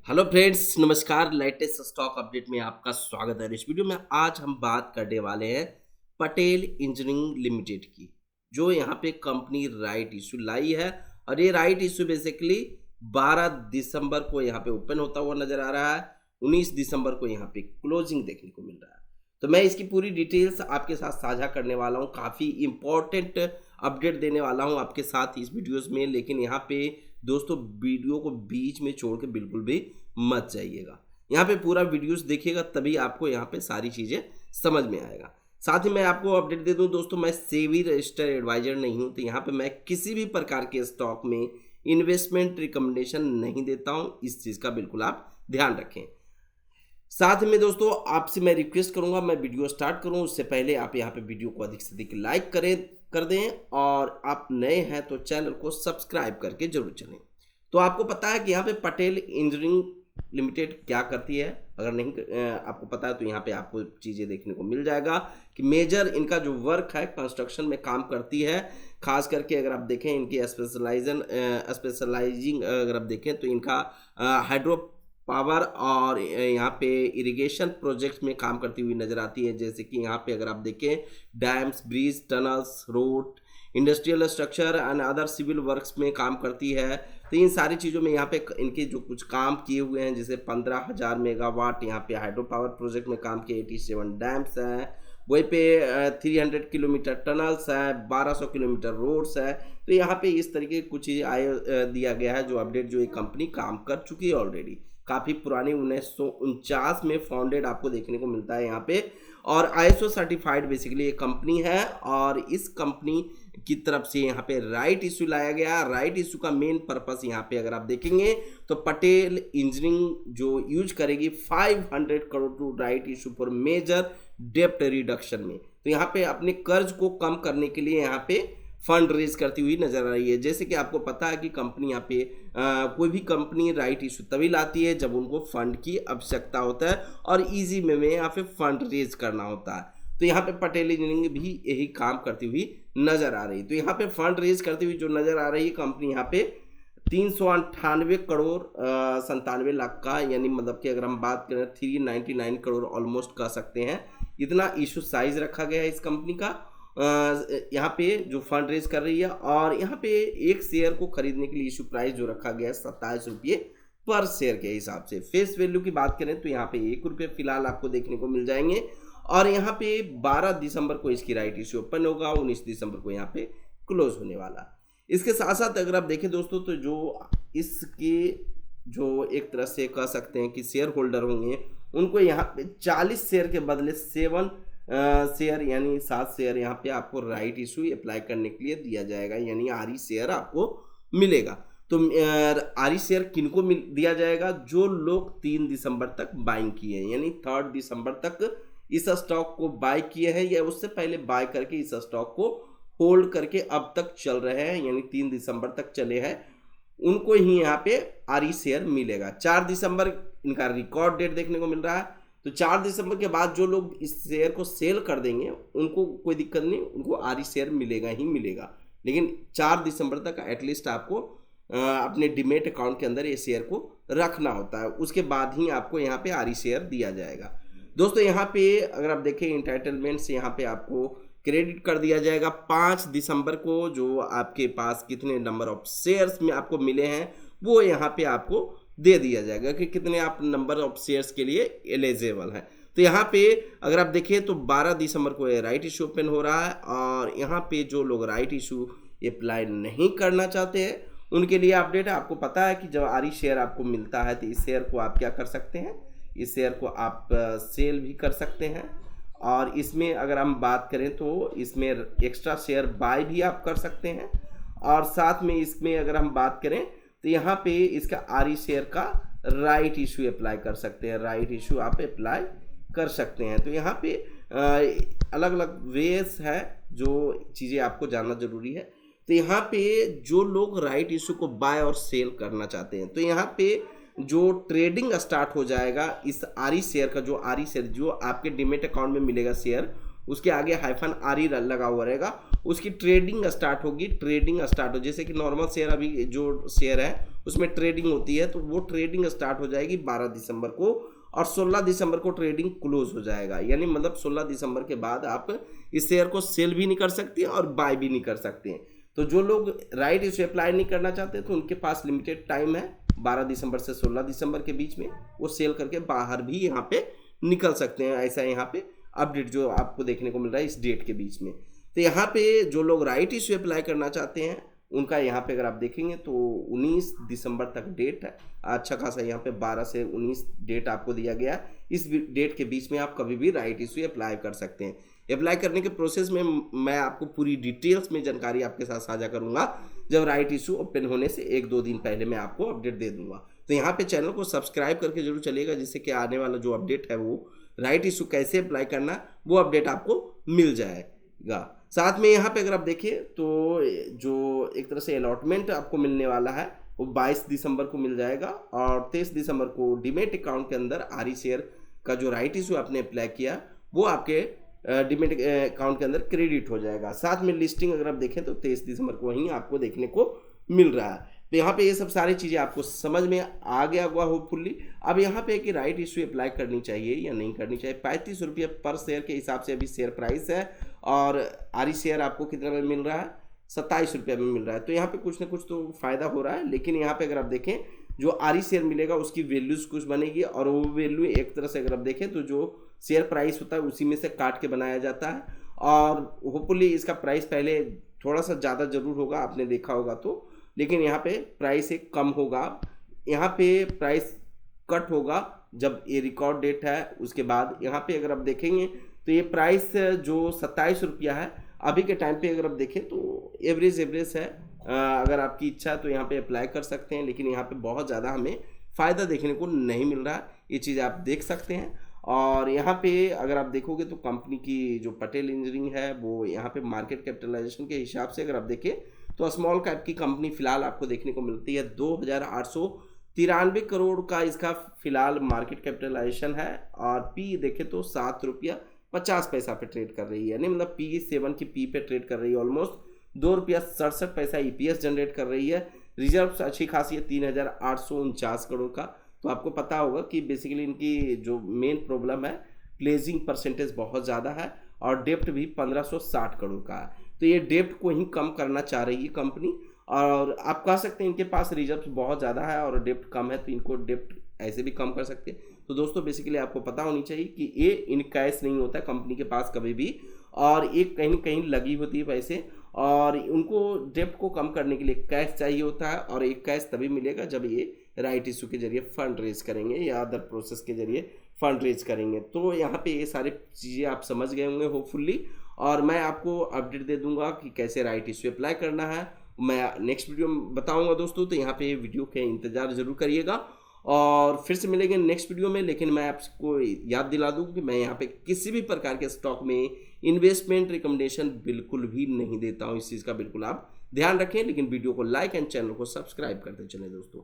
Hello friends, नमस्कार। Latest stock update में आपका स्वागत है। इस वीडियो में आज हम बात करने वाले हैं पटेल इंजीनियरिंग लिमिटेड की, जो यहाँ पे कंपनी राइट इशू लाई है। और ये राइट इशू बेसिकली 12 दिसंबर को यहाँ पे ओपन होता हुआ नजर आ रहा है। 19 दिसंबर को यहाँ पे क्लोजिंग देखने को मिल रहा है। तो मैं इसकी पूरी डिटेल्स आपके साथ साझा करने वाला हूँ। काफ़ी इंपॉर्टेंट अपडेट देने वाला हूँ आपके साथ इस वीडियोस में। लेकिन यहाँ पे दोस्तों, वीडियो को बीच में छोड़ के बिल्कुल भी मत जाइएगा। यहाँ पे पूरा वीडियोस देखिएगा, तभी आपको यहाँ पे सारी चीज़ें समझ में आएगा। साथ ही मैं आपको अपडेट दे दूँ दोस्तों, मैं सेबी रजिस्टर्ड एडवाइजर नहीं हूँ। तो यहाँ पे मैं किसी भी प्रकार के स्टॉक में इन्वेस्टमेंट रिकमेंडेशन नहीं देता हूँ। इस चीज़ का बिल्कुल आप ध्यान रखें। साथ में दोस्तों, आपसे मैं रिक्वेस्ट करूंगा, मैं वीडियो स्टार्ट करूं उससे पहले आप यहां पे वीडियो को अधिक से अधिक लाइक कर दें, और आप नए हैं तो चैनल को सब्सक्राइब करके जरूर चलें। तो आपको पता है कि यहाँ पे पटेल इंजीनियरिंग लिमिटेड क्या करती है। अगर नहीं आपको पता है तो यहाँ पे आपको चीज़ें देखने को मिल जाएगा कि मेजर इनका जो वर्क है कंस्ट्रक्शन में काम करती है। खास करके अगर आप देखें इनकी स्पेशलाइजिंग अगर आप देखें तो इनका हाइड्रो पावर और यहाँ पे इरिगेशन प्रोजेक्ट्स में काम करती हुई नजर आती है। जैसे कि यहाँ पे अगर आप देखें dams, bridge, tunnels, road, industrial structure and other civil works में काम करती है। तो इन सारी चीज़ों में यहाँ पे इनके जो कुछ काम किए हुए हैं, जैसे 15,000 मेगावाट यहाँ पे हाइड्रो पावर प्रोजेक्ट में काम किए, 87 डैम्स हैं, वहीं पे 300 किलोमीटर टनल्स है, 1200 किलोमीटर रोड्स है। तो यहाँ पे इस तरीके की कुछ दिया गया है जो अपडेट जो ये कंपनी काम कर चुकी है ऑलरेडी। काफ़ी पुरानी 1949 में फाउंडेड आपको देखने को मिलता है यहाँ पे। और ISO सर्टिफाइड बेसिकली एक कंपनी है, और इस कंपनी की तरफ से यहाँ पे राइट इशू लाया गया। राइट इशू का मेन पर्पस यहाँ पे अगर आप देखेंगे तो पटेल इंजीनियरिंग जो यूज करेगी 500 crore to right issue for major डेप्ट रिडक्शन में। तो यहाँ पे अपने कर्ज को कम करने के लिए यहाँ पे फंड रेज करती हुई नजर आ रही है। जैसे कि आपको पता है कि कंपनी यहाँ पे कोई भी कंपनी राइट इशू तभी लाती है जब उनको फंड की आवश्यकता होता है और इजी में यहाँ पे फंड रेज करना होता है। तो यहाँ पे पटेल इंजीनियरिंग भी यही काम करती हुई नजर आ रही है। तो यहाँ पे फंड रेज करती हुई जो नजर आ रही है कंपनी, यहाँ पे 398 करोड़ 97 लाख का, यानी मतलब कि अगर हम बात करें 399 करोड़ ऑलमोस्ट कह सकते हैं, इतना इशू साइज रखा गया है इस कंपनी का। यहाँ पे जो फंड रेज कर रही है। और यहाँ पे एक शेयर को खरीदने के लिए इशू प्राइस जो रखा गया है 27 रुपये पर शेयर के हिसाब से। फेस वैल्यू की बात करें तो यहाँ पे 1 रुपये फिलहाल आपको देखने को मिल जाएंगे। और यहाँ पे 12 दिसंबर को इसकी राइट इशू ओपन होगा, 19 दिसंबर को यहाँ पे क्लोज होने वाला। इसके साथ साथ अगर आप देखें दोस्तों, तो जो इसके जो एक तरह से कह सकते हैं कि शेयर होल्डर होंगे, उनको यहाँ पे 40 शेयर के बदले 7 शेयर यानी 7 शेयर यहाँ पे आपको राइट इशू अप्लाई करने के लिए दिया जाएगा, यानी आरी शेयर आपको मिलेगा। तो आरी शेयर किनको दिया जाएगा? जो लोग 3 दिसंबर तक बाइंग किए हैं, यानी 3 दिसंबर तक इस स्टॉक को बाय किए हैं या उससे पहले बाय करके इस स्टॉक को होल्ड करके अब तक चल रहे हैं, यानी 3 दिसंबर तक चले हैं, उनको ही यहाँ पे आरी शेयर मिलेगा। 4 दिसंबर इनका रिकॉर्ड डेट देखने को मिल रहा है। तो 4 दिसंबर के बाद जो लोग इस शेयर को सेल कर देंगे उनको कोई दिक्कत नहीं, उनको आरी शेयर मिलेगा ही मिलेगा। लेकिन 4 दिसंबर तक एटलीस्ट आपको अपने डीमेट अकाउंट के अंदर ये शेयर को रखना होता है, उसके बाद ही आपको यहाँ पे आरी शेयर दिया जाएगा। दोस्तों यहाँ पे अगर आप देखें इंटाइटलमेंट से यहाँ पे आपको क्रेडिट कर दिया जाएगा 5 दिसंबर को। जो आपके पास कितने नंबर ऑफ शेयर्स में आपको मिले हैं वो यहाँ पे आपको दे दिया जाएगा कि कितने आप नंबर ऑफ शेयर्स के लिए एलिजिबल हैं। तो यहाँ पे अगर आप देखें तो 12 दिसंबर को ये राइट इशू ओपन हो रहा है। और यहाँ पे जो लोग राइट इशू अप्लाई नहीं करना चाहते हैं उनके लिए अपडेट है। आपको पता है कि जब आरी शेयर आपको मिलता है तो इस शेयर को आप क्या कर सकते हैं, इस शेयर को आप सेल भी कर सकते हैं। और इसमें अगर हम बात करें तो इसमें एक्स्ट्रा शेयर बाय भी आप कर सकते हैं। और साथ में इसमें अगर हम बात करें तो यहाँ पे इसका आरी शेयर का राइट इशू अप्लाई कर सकते हैं, राइट इशू आप अप्लाई कर सकते हैं। तो यहाँ पे अलग अलग वेज है जो चीज़ें आपको जानना जरूरी है। तो यहाँ पे जो लोग राइट इशू को बाय और सेल करना चाहते हैं, तो यहाँ पे जो ट्रेडिंग स्टार्ट हो जाएगा इस आरी शेयर का, जो आरी शेयर जो आपके डीमेट अकाउंट में मिलेगा शेयर, उसके आगे हाइफन आरी लगा हुआ रहेगा, उसकी ट्रेडिंग स्टार्ट होगी। ट्रेडिंग स्टार्ट हो, जैसे कि नॉर्मल शेयर अभी जो शेयर है उसमें ट्रेडिंग होती है, तो वो ट्रेडिंग स्टार्ट हो जाएगी 12 दिसंबर को, और 16 दिसंबर को ट्रेडिंग क्लोज हो जाएगा। यानी मतलब 16 दिसंबर के बाद आप इस शेयर को सेल भी नहीं कर सकते हैं और बाय भी नहीं कर सकते हैं। तो जो लोग राइट इश्यू अप्लाई नहीं करना चाहते तो उनके पास लिमिटेड टाइम है, 12 दिसंबर से 16 दिसंबर के बीच में वो सेल करके बाहर भी यहाँ पे निकल सकते हैं। ऐसा यहाँ पे अपडेट जो आपको देखने को मिल रहा है इस डेट के बीच में। तो यहाँ पे जो लोग राइट इश्यू अप्लाई करना चाहते हैं उनका यहाँ पे अगर आप देखेंगे तो 19 दिसंबर तक डेट है, अच्छा खासा यहाँ पे 12 से 19 डेट आपको दिया गया। इस डेट के बीच में आप कभी भी राइट इश्यू अप्लाई कर सकते हैं। अप्लाई करने के प्रोसेस में मैं आपको पूरी डिटेल्स में जानकारी आपके साथ साझा करूंगा जब राइट इशू ओपन होने से 1-2 दिन पहले मैं आपको अपडेट दे दूंगा। तो यहाँ पे चैनल को सब्सक्राइब करके जरूर चलिएगा, जिससे कि आने वाला जो अपडेट है वो राइट इशू कैसे अप्लाई करना वो अपडेट आपको मिल जाएगा। साथ में यहाँ पे अगर आप देखिए तो जो एक तरह से अलॉटमेंट आपको मिलने वाला है वो 22 दिसंबर को मिल जाएगा, और 23 दिसंबर को डीमेट अकाउंट के अंदर आरी शेयर का जो राइट इशू आपने अप्लाई किया वो आपके डीमेट अकाउंट के अंदर क्रेडिट हो जाएगा। साथ में लिस्टिंग अगर आप देखें तो 23 दिसंबर को ही आपको देखने को मिल रहा है। तो यहाँ पे ये सब सारी चीज़ें आपको समझ में आ गया हुआ होपफुली। अब यहाँ पे कि राइट इशू अप्लाई करनी चाहिए या नहीं करनी चाहिए, 35 रुपये पर शेयर के हिसाब से अभी शेयर प्राइस है, और आरी शेयर आपको कितना में मिल रहा है, 27 रुपये में मिल रहा है। तो यहाँ पे कुछ ना कुछ तो फायदा हो रहा है, लेकिन यहाँ पे अगर आप देखें जो आरी शेयर मिलेगा उसकी वैल्यूज कुछ बनेगी, और वो वैल्यू एक तरह से अगर आप देखें तो जो शेयर प्राइस होता है उसी में से काट के बनाया जाता है, और होपफुली इसका प्राइस पहले थोड़ा सा ज़्यादा जरूर होगा, आपने देखा होगा तो, लेकिन यहाँ पे प्राइस एक कम होगा। यहाँ पे प्राइस कट होगा जब ये रिकॉर्ड डेट है उसके बाद। यहाँ पे अगर आप देखेंगे तो ये प्राइस जो 27 रुपया है अभी के टाइम पे अगर आप देखें तो एवरेज है। अगर आपकी इच्छा है तो यहाँ पे अप्लाई कर सकते हैं, लेकिन यहाँ पे बहुत ज़्यादा हमें फ़ायदा देखने को नहीं मिल रहा है, ये चीज़ आप देख सकते हैं। और यहाँ पे अगर आप देखोगे तो कंपनी की जो पटेल इंजीनियरिंग है वो यहाँ पे मार्केट कैपिटलाइजेशन के हिसाब से अगर आप देखें तो स्मॉल कैप की कंपनी फिलहाल आपको देखने को मिलती है 2893 करोड़ का इसका फिलहाल मार्केट कैपिटलाइजेशन है, और पी देखें तो 7 रुपया 50 पैसा पे ट्रेड कर रही है, यानी मतलब P7 की पी पे ट्रेड कर रही है, ऑलमोस्ट 2 रुपया 67 पैसा EPS जनरेट कर रही है। रिजर्व अच्छी खासी है 3849 करोड़ का। तो आपको पता होगा कि बेसिकली इनकी जो मेन प्रॉब्लम है प्लेजिंग परसेंटेज बहुत ज़्यादा है, और डेप्ट भी 1560 करोड़ का है। तो ये डेप्ट को ही कम करना चाह रही है कंपनी, और आप कह सकते हैं इनके पास रिजर्व बहुत ज़्यादा है और डेप्ट कम है, तो इनको डेप्ट ऐसे भी कम कर सकते हैं। तो दोस्तों बेसिकली आपको पता होनी चाहिए कि ये इन कैश नहीं होता है कंपनी के पास कभी भी, और एक कहीं कहीं लगी होती है पैसे, और उनको डेप्ट को कम करने के लिए कैश चाहिए होता है, और एक कैश तभी मिलेगा जब ये राइट इशू के जरिए फंड रेज करेंगे या अदर प्रोसेस के जरिए फंड रेज करेंगे। तो यहाँ पे ये सारी चीज़ें आप समझ गए होंगे होपफुली, और मैं आपको अपडेट दे दूंगा कि कैसे राइट इशू अप्लाई करना है, मैं नेक्स्ट वीडियो में बताऊंगा दोस्तों। तो यहाँ पे वीडियो के इंतज़ार जरूर करिएगा, और फिर से मिलेंगे नेक्स्ट वीडियो में। लेकिन मैं आपको याद दिला दूँ कि मैं यहाँ पे किसी भी प्रकार के स्टॉक में इन्वेस्टमेंट रिकमेंडेशन बिल्कुल भी नहीं देता हूँ, इस चीज़ का बिल्कुल आप ध्यान रखें। लेकिन वीडियो को लाइक एंड चैनल को सब्सक्राइब करते चलें दोस्तों।